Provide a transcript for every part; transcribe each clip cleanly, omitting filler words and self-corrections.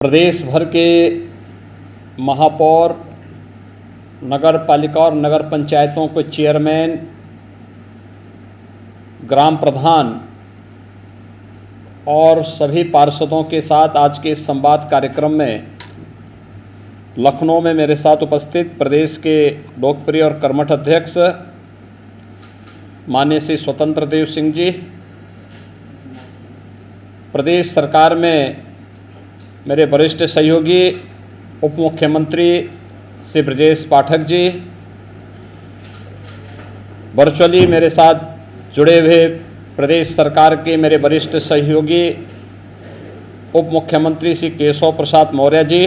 प्रदेश भर के महापौर, नगर पालिका और नगर पंचायतों के चेयरमैन, ग्राम प्रधान और सभी पार्षदों के साथ आज के इस संवाद कार्यक्रम में लखनऊ में मेरे साथ उपस्थित प्रदेश के लोकप्रिय और कर्मठ अध्यक्ष माननीय श्री स्वतंत्र देव सिंह जी, प्रदेश सरकार में मेरे वरिष्ठ सहयोगी उप मुख्यमंत्री श्री ब्रजेश पाठक जी, वर्चुअली मेरे साथ जुड़े हुए प्रदेश सरकार के मेरे वरिष्ठ सहयोगी उप मुख्यमंत्री श्री केशव प्रसाद मौर्य जी,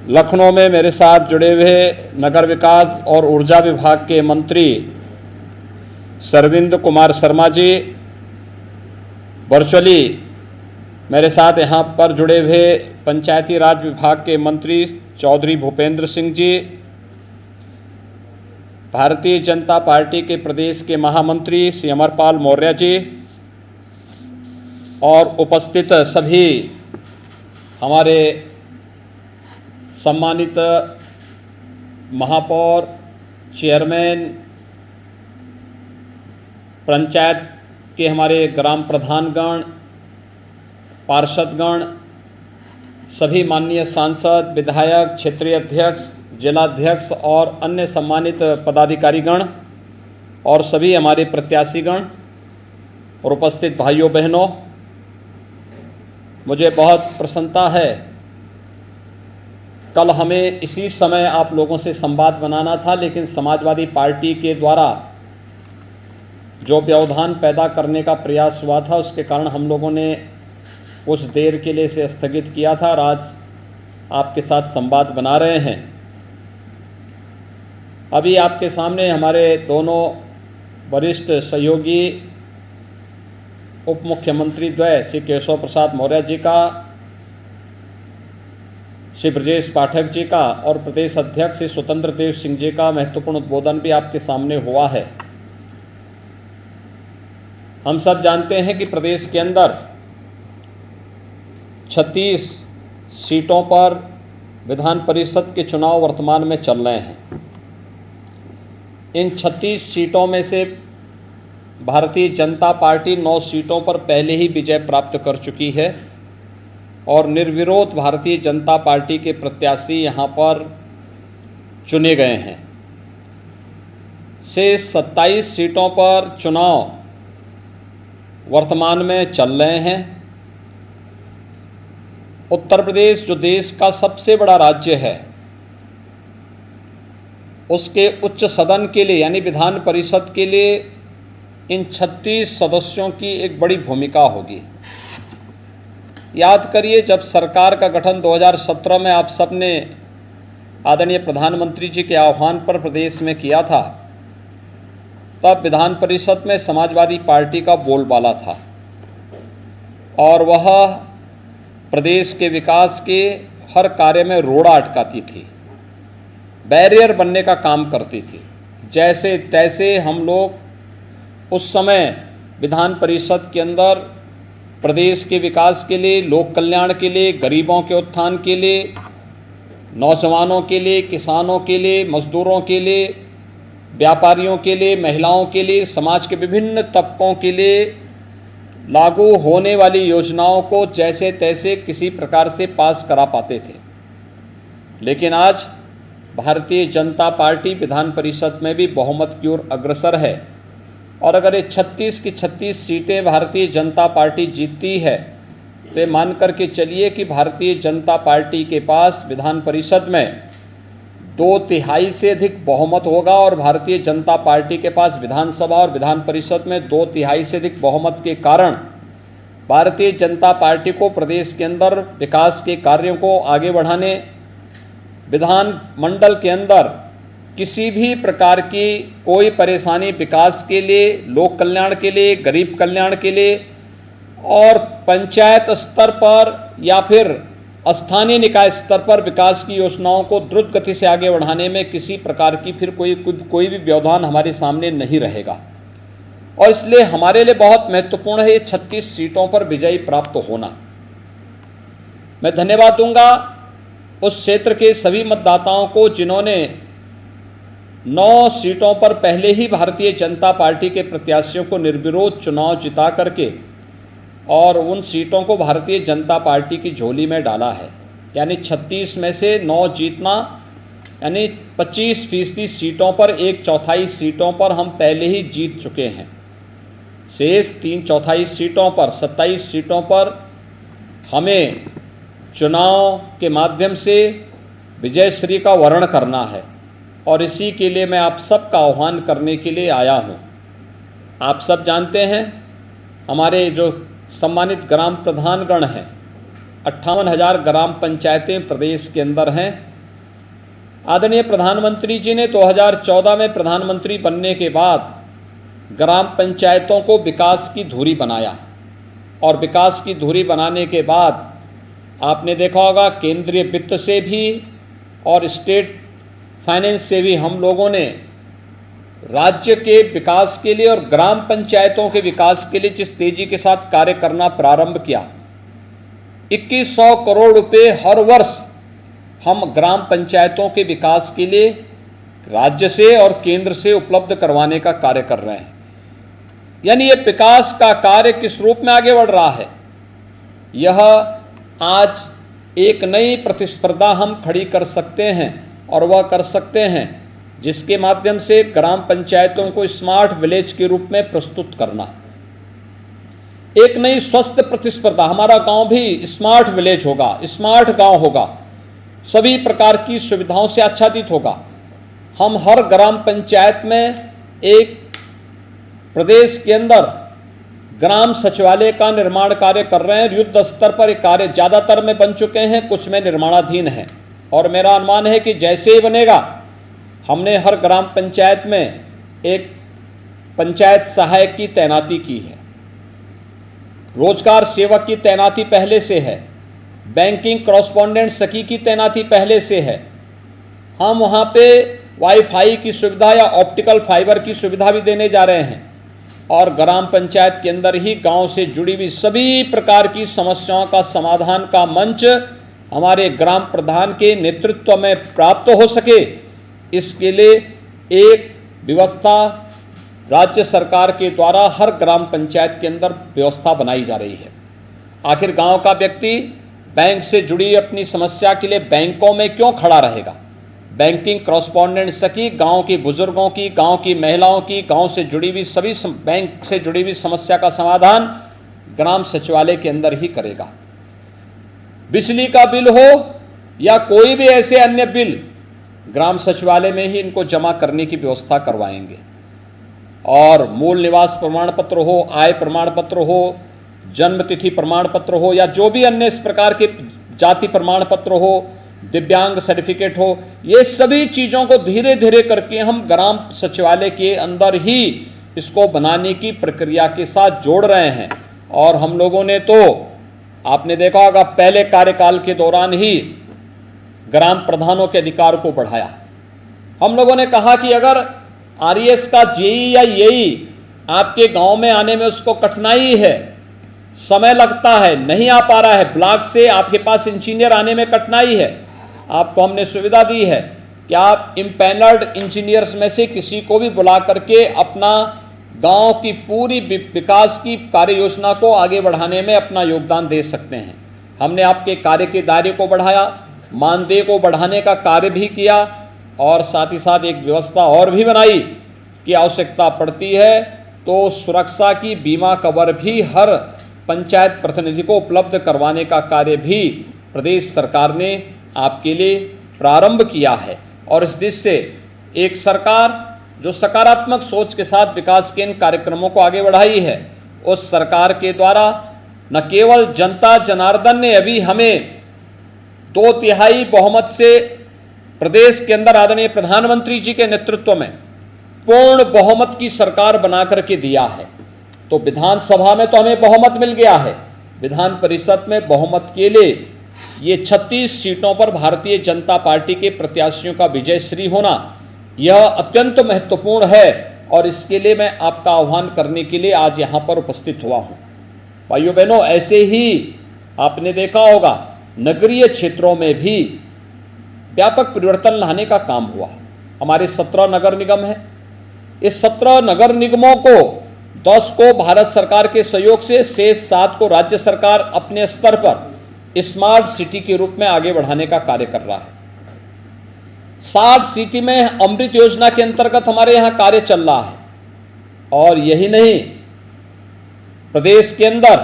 लखनऊ में मेरे साथ जुड़े हुए नगर विकास और ऊर्जा विभाग के मंत्री सरविंद कुमार शर्मा जी, वर्चुअली मेरे साथ यहाँ पर जुड़े हुए पंचायती राज विभाग के मंत्री चौधरी भूपेंद्र सिंह जी, भारतीय जनता पार्टी के प्रदेश के महामंत्री श्री अमरपाल मौर्य जी और उपस्थित सभी हमारे सम्मानित महापौर, चेयरमैन, पंचायत के हमारे ग्राम प्रधानगण, पार्षदगण, सभी माननीय सांसद, विधायक, क्षेत्रीय अध्यक्ष, जिलाध्यक्ष और अन्य सम्मानित पदाधिकारीगण और सभी हमारे प्रत्याशीगण और उपस्थित भाइयों बहनों, मुझे बहुत प्रसन्नता है। कल हमें इसी समय आप लोगों से संवाद बनाना था, लेकिन समाजवादी पार्टी के द्वारा जो व्यवधान पैदा करने का प्रयास हुआ था, उसके कारण हम लोगों ने कुछ देर के लिए इसे स्थगित किया था और आज आपके साथ संवाद बना रहे हैं। अभी आपके सामने हमारे दोनों वरिष्ठ सहयोगी उप मुख्यमंत्री द्वय श्री केशव प्रसाद मौर्य जी का, श्री ब्रजेश पाठक जी का और प्रदेश अध्यक्ष श्री स्वतंत्र देव सिंह जी का महत्वपूर्ण उद्बोधन भी आपके सामने हुआ है। हम सब जानते हैं कि प्रदेश के अंदर 36 सीटों पर विधान परिषद के चुनाव वर्तमान में चल रहे हैं। इन 36 सीटों में से भारतीय जनता पार्टी 9 सीटों पर पहले ही विजय प्राप्त कर चुकी है और निर्विरोध भारतीय जनता पार्टी के प्रत्याशी यहाँ पर चुने गए हैं। शेष 27 सीटों पर चुनाव वर्तमान में चल रहे हैं। उत्तर प्रदेश जो देश का सबसे बड़ा राज्य है, उसके उच्च सदन के लिए यानी विधान परिषद के लिए इन 36 सदस्यों की एक बड़ी भूमिका होगी। याद करिए, जब सरकार का गठन 2017 में आप सबने आदरणीय प्रधानमंत्री जी के आह्वान पर प्रदेश में किया था, तब विधान परिषद में समाजवादी पार्टी का बोलबाला था और वह प्रदेश के विकास के हर कार्य में रोड़ा अटकाती थी, बैरियर बनने का काम करती थी। जैसे तैसे हम लोग उस समय विधान परिषद के अंदर प्रदेश के विकास के लिए, लोक कल्याण के लिए, गरीबों के उत्थान के लिए, नौजवानों के लिए, किसानों के लिए, मजदूरों के लिए, व्यापारियों के लिए, महिलाओं के लिए, समाज के विभिन्न तबकों के लिए लागू होने वाली योजनाओं को जैसे तैसे किसी प्रकार से पास करा पाते थे। लेकिन आज भारतीय जनता पार्टी विधान परिषद में भी बहुमत की ओर अग्रसर है और अगर ये 36 की 36 सीटें भारतीय जनता पार्टी जीतती है तो ये मान करके चलिए कि भारतीय जनता पार्टी के पास विधान परिषद में 2/3 से अधिक बहुमत होगा और भारतीय जनता पार्टी के पास विधानसभा और विधान परिषद में 2/3 से अधिक बहुमत के कारण भारतीय जनता पार्टी को प्रदेश के अंदर विकास के कार्यों को आगे बढ़ाने, विधान मंडल के अंदर किसी भी प्रकार की कोई परेशानी विकास के लिए, लोक कल्याण के लिए, गरीब कल्याण के लिए और पंचायत स्तर पर या फिर स्थानीय निकाय स्तर पर विकास की योजनाओं को द्रुत गति से आगे बढ़ाने में किसी प्रकार की फिर कोई भी व्यवधान हमारे सामने नहीं रहेगा। और इसलिए हमारे लिए बहुत महत्वपूर्ण है ये 36 सीटों पर विजयी प्राप्त होना। मैं धन्यवाद दूंगा उस क्षेत्र के सभी मतदाताओं को जिन्होंने 9 सीटों पर पहले ही भारतीय जनता पार्टी के प्रत्याशियों को निर्विरोध चुनाव जिता करके और उन सीटों को भारतीय जनता पार्टी की झोली में डाला है। यानी 36 में से 9 जीतना, यानी 25% सीटों पर 1/4 सीटों पर हम पहले ही जीत चुके हैं। शेष 3/4 सीटों पर 27 सीटों पर हमें चुनाव के माध्यम से विजयश्री का वर्ण करना है और इसी के लिए मैं आप सबका आह्वान करने के लिए आया हूं। आप सब जानते हैं हमारे जो सम्मानित ग्राम प्रधानगण हैं, 58,000 ग्राम पंचायतें प्रदेश के अंदर हैं। आदरणीय प्रधानमंत्री जी ने 2014 में प्रधानमंत्री बनने के बाद ग्राम पंचायतों को विकास की धुरी बनाया और विकास की धुरी बनाने के बाद आपने देखा होगा केंद्रीय वित्त से भी और स्टेट फाइनेंस से भी हम लोगों ने राज्य के विकास के लिए और ग्राम पंचायतों के विकास के लिए जिस तेजी के साथ कार्य करना प्रारंभ किया, 2100 करोड़ रुपए हर वर्ष हम ग्राम पंचायतों के विकास के लिए राज्य से और केंद्र से उपलब्ध करवाने का कार्य कर रहे हैं। यानी ये विकास का कार्य किस रूप में आगे बढ़ रहा है, यह आज एक नई प्रतिस्पर्धा हम खड़ी कर सकते हैं और वह कर सकते हैं जिसके माध्यम से ग्राम पंचायतों को स्मार्ट विलेज के रूप में प्रस्तुत करना। एक नई स्वस्थ प्रतिस्पर्धा, हमारा गांव भी स्मार्ट विलेज होगा, स्मार्ट गांव होगा, सभी प्रकार की सुविधाओं से आच्छादित होगा। हम हर ग्राम पंचायत में एक प्रदेश के अंदर ग्राम सचिवालय का निर्माण कार्य कर रहे हैं। युद्ध स्तर पर एक कार्य ज़्यादातर में बन चुके हैं, कुछ में निर्माणाधीन हैं और मेरा अनुमान है कि जैसे ही बनेगा, हमने हर ग्राम पंचायत में एक पंचायत सहायक की तैनाती की है, रोजगार सेवक की तैनाती पहले से है, बैंकिंग कॉरेस्पॉन्डेंट सखी की तैनाती पहले से है। हम वहाँ पे वाईफाई की सुविधा या ऑप्टिकल फाइबर की सुविधा भी देने जा रहे हैं और ग्राम पंचायत के अंदर ही गांव से जुड़ी हुई सभी प्रकार की समस्याओं का समाधान का मंच हमारे ग्राम प्रधान के नेतृत्व में प्राप्त हो सके, इसके लिए एक व्यवस्था राज्य सरकार के द्वारा हर ग्राम पंचायत के अंदर व्यवस्था बनाई जा रही है। आखिर गांव का व्यक्ति बैंक से जुड़ी अपनी समस्या के लिए बैंकों में क्यों खड़ा रहेगा? बैंकिंग कॉरेस्पॉन्डेंट सखी गांव के बुजुर्गों की, गांव की महिलाओं की, गांव से जुड़ी हुई सभी बैंक से जुड़ी हुई समस्या का समाधान ग्राम सचिवालय के अंदर ही करेगा। बिजली का बिल हो या कोई भी ऐसे अन्य बिल, ग्राम सचिवालय में ही इनको जमा करने की व्यवस्था करवाएंगे और मूल निवास प्रमाण पत्र हो, आय प्रमाण पत्र हो, जन्म तिथि प्रमाण पत्र हो या जो भी अन्य इस प्रकार के जाति प्रमाण पत्र हो, दिव्यांग सर्टिफिकेट हो, ये सभी चीज़ों को धीरे धीरे करके हम ग्राम सचिवालय के अंदर ही इसको बनाने की प्रक्रिया के साथ जोड़ रहे हैं। और हम लोगों ने तो आपने देखा होगा पहले कार्यकाल के दौरान ही ग्राम प्रधानों के अधिकार को बढ़ाया। हम लोगों ने कहा कि अगर आरईएस का जेई या येई आपके गांव में आने में उसको कठिनाई है, समय लगता है, नहीं आ पा रहा है, ब्लॉक से आपके पास इंजीनियर आने में कठिनाई है, आपको हमने सुविधा दी है कि आप इम्पैनल्ड इंजीनियर्स में से किसी को भी बुला करके अपना गांव की पूरी विकास की कार्य योजना को आगे बढ़ाने में अपना योगदान दे सकते हैं। हमने आपके कार्य के दायरे को बढ़ाया, मानदेय को बढ़ाने का कार्य भी किया और साथ ही साथ एक व्यवस्था और भी बनाई कि आवश्यकता पड़ती है तो सुरक्षा की बीमा कवर भी हर पंचायत प्रतिनिधि को उपलब्ध करवाने का कार्य भी प्रदेश सरकार ने आपके लिए प्रारंभ किया है। और इस दिशा से एक सरकार जो सकारात्मक सोच के साथ विकास के इन कार्यक्रमों को आगे बढ़ाई है, उस सरकार के द्वारा न केवल जनता जनार्दन ने अभी हमें 2/3 बहुमत से प्रदेश के अंदर आदरणीय प्रधानमंत्री जी के नेतृत्व में पूर्ण बहुमत की सरकार बना करके दिया है, तो विधानसभा में तो हमें बहुमत मिल गया है, विधान परिषद में बहुमत के लिए ये 36 सीटों पर भारतीय जनता पार्टी के प्रत्याशियों का विजयश्री होना यह अत्यंत महत्वपूर्ण है और इसके लिए मैं आपका आह्वान करने के लिए आज यहाँ पर उपस्थित हुआ हूँ। भाइयों बहनों, ऐसे ही आपने देखा होगा नगरीय क्षेत्रों में भी व्यापक परिवर्तन लाने का काम हुआ। हमारे 17 नगर निगम हैं। इस 17 नगर निगमों को 10 को भारत सरकार के सहयोग से, शेष 7 को राज्य सरकार अपने स्तर पर स्मार्ट सिटी के रूप में आगे बढ़ाने का कार्य कर रहा है। 60 सिटी में अमृत योजना के अंतर्गत हमारे यहाँ कार्य चल रहा है। और यही नहीं, प्रदेश के अंदर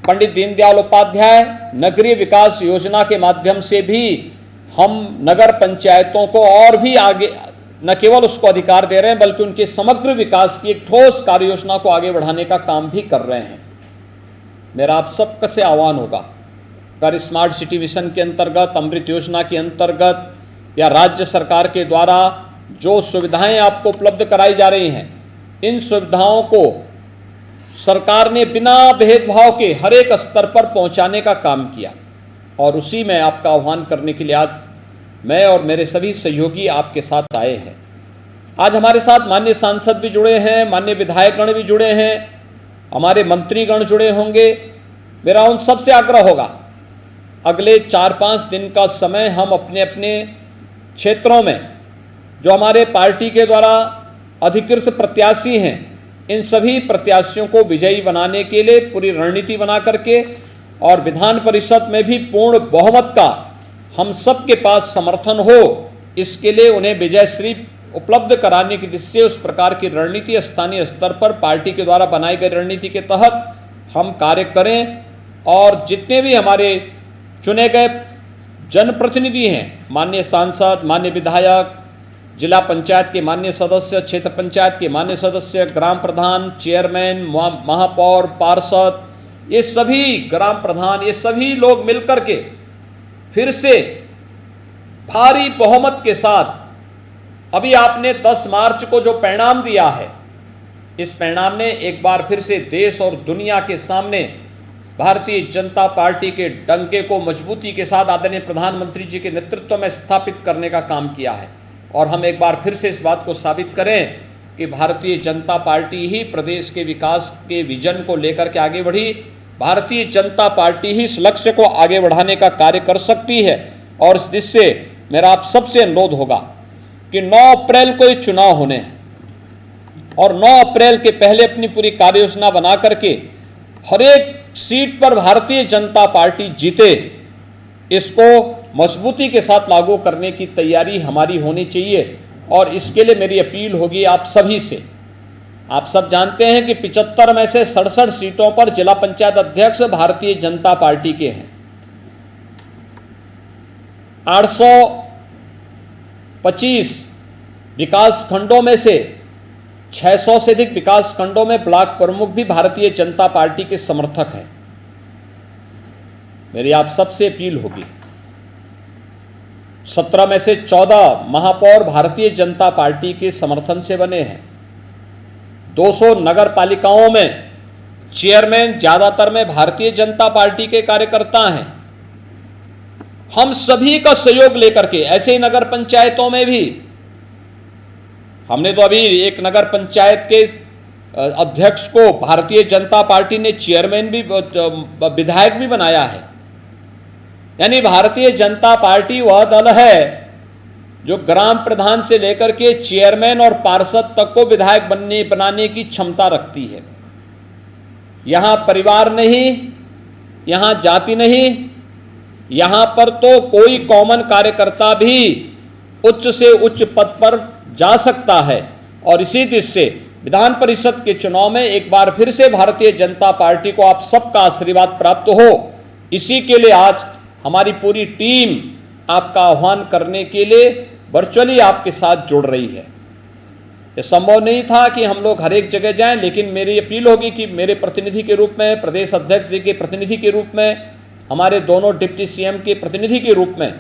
पंडित दीनदयाल उपाध्याय नगरीय विकास योजना के माध्यम से भी हम नगर पंचायतों को और भी आगे न केवल उसको अधिकार दे रहे हैं, बल्कि उनके समग्र विकास की एक ठोस कार्य योजना को आगे बढ़ाने का काम भी कर रहे हैं। मेरा आप सबका से आह्वान होगा, अगर स्मार्ट सिटी मिशन के अंतर्गत, अमृत योजना के अंतर्गत या राज्य सरकार के द्वारा जो सुविधाएं आपको उपलब्ध कराई जा रही हैं, इन सुविधाओं को सरकार ने बिना भेदभाव के हर एक स्तर पर पहुंचाने का काम किया। और उसी में आपका आह्वान करने के लिए आज मैं और मेरे सभी सहयोगी आपके साथ आए हैं। आज हमारे साथ माननीय सांसद भी जुड़े हैं, माननीय विधायकगण भी जुड़े हैं, हमारे मंत्रीगण जुड़े होंगे। मेरा उन सबसे आग्रह होगा, अगले 4-5 दिन का समय हम अपने अपने क्षेत्रों में जो हमारे पार्टी के द्वारा अधिकृत प्रत्याशी हैं, इन सभी प्रत्याशियों को विजयी बनाने के लिए पूरी रणनीति बना करके और विधान परिषद में भी पूर्ण बहुमत का हम सबके पास समर्थन हो, इसके लिए उन्हें विजयश्री उपलब्ध कराने की दृष्टि से उस प्रकार की रणनीति स्थानीय स्तर पर पार्टी के द्वारा बनाई गई रणनीति के तहत हम कार्य करें। और जितने भी हमारे चुने गए जनप्रतिनिधि हैं, माननीय सांसद, माननीय विधायक, जिला पंचायत के माननीय सदस्य, क्षेत्र पंचायत के माननीय सदस्य, ग्राम प्रधान, चेयरमैन, महापौर, पार्षद, ये सभी ग्राम प्रधान, ये सभी लोग मिलकर के फिर से भारी बहुमत के साथ अभी आपने 10 मार्च को जो परिणाम दिया है, इस परिणाम ने एक बार फिर से देश और दुनिया के सामने भारतीय जनता पार्टी के डंके को मजबूती के साथ आदरणीय प्रधानमंत्री जी के नेतृत्व में स्थापित करने का काम किया है। और हम एक बार फिर से इस बात को साबित करें कि भारतीय जनता पार्टी ही प्रदेश के विकास के विजन को लेकर के आगे बढ़ी, भारतीय जनता पार्टी ही इस लक्ष्य को आगे बढ़ाने का कार्य कर सकती है। और इससे मेरा आप सबसे अनुरोध होगा कि 9 अप्रैल को ये चुनाव होने हैं और 9 अप्रैल के पहले अपनी पूरी कार्य योजना बना करके हर एक सीट पर भारतीय जनता पार्टी जीते, इसको मजबूती के साथ लागू करने की तैयारी हमारी होनी चाहिए। और इसके लिए मेरी अपील होगी आप सभी से। आप सब जानते हैं कि 75 में से 67 सीटों पर जिला पंचायत अध्यक्ष भारतीय जनता पार्टी के हैं। 825 विकास खंडों में से 600 से अधिक विकास खंडों में ब्लॉक प्रमुख भी भारतीय जनता पार्टी के समर्थक हैं। मेरी आप सबसे अपील होगी, 17 में से 14 महापौर भारतीय जनता पार्टी के समर्थन से बने हैं। 200 नगर पालिकाओं में चेयरमैन ज्यादातर में भारतीय जनता पार्टी के कार्यकर्ता हैं। हम सभी का सहयोग लेकर के ऐसे ही नगर पंचायतों में भी, हमने तो अभी एक नगर पंचायत के अध्यक्ष को भारतीय जनता पार्टी ने चेयरमैन भी, विधायक भी बनाया है। यानी भारतीय जनता पार्टी वह दल है जो ग्राम प्रधान से लेकर के चेयरमैन और पार्षद तक को विधायक बनाने की क्षमता रखती है। यहां परिवार नहीं, यहां जाति नहीं, यहां पर तो कोई कॉमन कार्यकर्ता भी उच्च से उच्च पद पर जा सकता है। और इसी दृष्टि से विधान परिषद के चुनाव में एक बार फिर से भारतीय जनता पार्टी को आप सबका आशीर्वाद प्राप्त हो, इसी के लिए आज हमारी पूरी टीम आपका आह्वान करने के लिए वर्चुअली आपके साथ जुड़ रही है। यह संभव नहीं था कि हम लोग हर एक जगह जाएं, लेकिन मेरी अपील होगी कि मेरे प्रतिनिधि के रूप में, प्रदेश अध्यक्ष जी के प्रतिनिधि के रूप में, हमारे दोनों डिप्टी सीएम के प्रतिनिधि के रूप में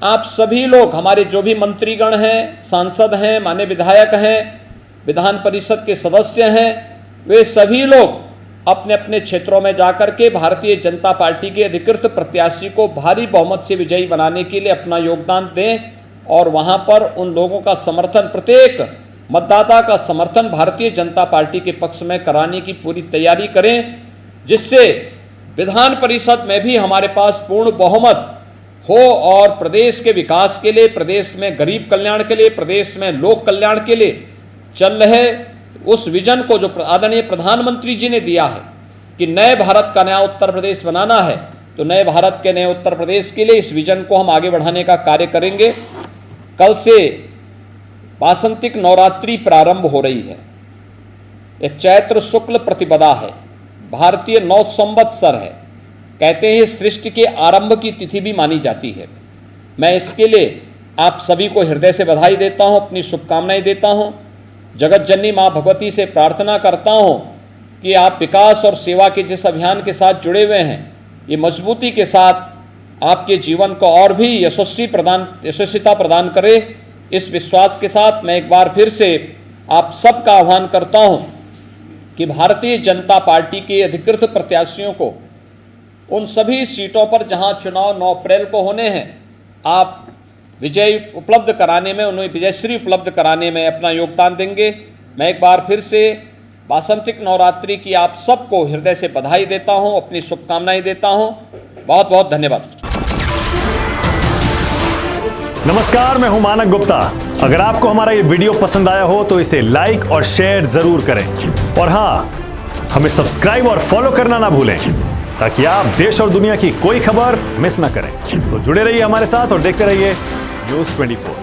आप सभी लोग, हमारे जो भी मंत्रीगण हैं, सांसद हैं, माननीय विधायक हैं, विधान परिषद के सदस्य हैं, वे सभी लोग अपने अपने क्षेत्रों में जाकर के भारतीय जनता पार्टी के अधिकृत प्रत्याशी को भारी बहुमत से विजयी बनाने के लिए अपना योगदान दें। और वहां पर उन लोगों का समर्थन, प्रत्येक मतदाता का समर्थन भारतीय जनता पार्टी के पक्ष में कराने की पूरी तैयारी करें, जिससे विधान परिषद में भी हमारे पास पूर्ण बहुमत हो और प्रदेश के विकास के लिए, प्रदेश में गरीब कल्याण के लिए, प्रदेश में लोक कल्याण के लिए चल रहे उस विजन को जो आदरणीय प्रधानमंत्री जी ने दिया है कि नए भारत का नया उत्तर प्रदेश बनाना है, तो नए भारत के नए उत्तर प्रदेश के लिए इस विजन को हम आगे बढ़ाने का कार्य करेंगे। कल से वासंतिक नवरात्रि प्रारंभ हो रही है। यह चैत्र शुक्ल प्रतिपदा है, भारतीय नौ संवत्सर है। कहते हैं सृष्टि के आरंभ की तिथि भी मानी जाती है। मैं इसके लिए आप सभी को हृदय से बधाई देता हूं, अपनी शुभकामनाएं देता हूं। जगत जननी मां भगवती से प्रार्थना करता हूं कि आप विकास और सेवा के जिस अभियान के साथ जुड़े हुए हैं, ये मजबूती के साथ आपके जीवन को और भी यशस्विता प्रदान करे। इस विश्वास के साथ मैं एक बार फिर से आप सबका आह्वान करता हूं कि भारतीय जनता पार्टी के अधिकृत प्रत्याशियों को उन सभी सीटों पर जहां चुनाव 9 अप्रैल को होने हैं, आप विजय उपलब्ध कराने में, उन्हें विजयश्री उपलब्ध कराने में अपना योगदान देंगे। मैं एक बार फिर से वासंतिक नवरात्रि की आप सबको हृदय से बधाई देता हूं, अपनी शुभकामनाएं देता हूं। बहुत बहुत धन्यवाद। नमस्कार, मैं हूं मानक गुप्ता। अगर आपको हमारा ये वीडियो पसंद आया हो तो इसे लाइक और शेयर जरूर करें, और हाँ, हमें सब्सक्राइब और फॉलो करना ना भूलें ताकि आप देश और दुनिया की कोई खबर मिस ना करें। तो जुड़े रहिए हमारे साथ और देखते रहिए न्यूज़ 24।